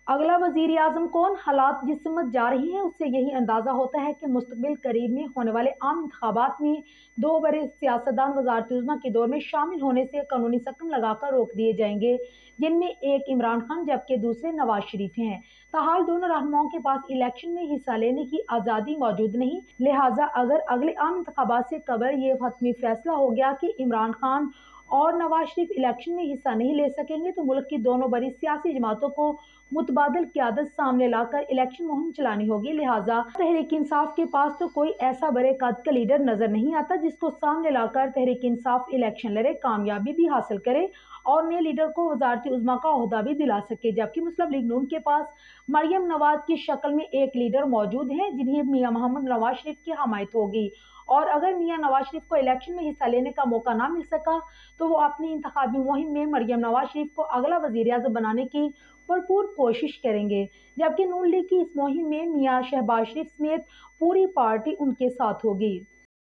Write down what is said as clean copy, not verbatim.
اگلا وزیر اعظم کون؟ حالات جس سمت جا رہی ہیں اس سے یہی اندازہ ہوتا ہے کہ مستقبل قریب میں ہونے والے عام انتخابات میں دو بڑے سیاستدان وزارت عظمیٰ کے دور میں شامل ہونے سے قانونی سکم لگا کر روک دیے جائیں گے، جن میں ایک عمران خان جبکہ دوسرے نواز شریف ہیں۔ تاحال دونوں رہنماؤں کے پاس الیکشن میں حصہ لینے کی آزادی موجود نہیں، لہٰذا اگر اگلے عام انتخابات سے قبل یہ حتمی فیصلہ ہو گیا کہ عمران خان اور نواز شریف الیکشن میں حصہ نہیں لے سکیں گے تو ملک کی دونوں بڑی سیاسی جماعتوں کو متبادل قیادت سامنے لا کر الیکشن مہم چلانی ہوگی، لہٰذا تحریک انصاف کے پاس تو کوئی ایسا بڑے قد کا لیڈر نظر نہیں آتا جس کو سامنے لا کر تحریک انصاف الیکشن لڑے، کامیابی بھی حاصل کرے اور نئے لیڈر کو وزارت عظمیٰ کا عہدہ بھی دلا سکے، جبکہ مسلم لیگ نون کے پاس مریم نواز کی شکل میں ایک لیڈر موجود ہیں جنہیں میاں محمد نواز شریف کی حمایت ہوگی، اور اگر میاں نواز شریف کو الیکشن میں حصہ لینے کا موقع نہ مل سکا تو وہ اپنی انتخابی مہم میں مریم نواز شریف کو اگلا وزیر اعظم بنانے کی بھرپور کوشش کریں گے، جبکہ نون لیگ کی اس مہم میں میاں شہباز شریف سمیت پوری پارٹی ان کے ساتھ ہوگی۔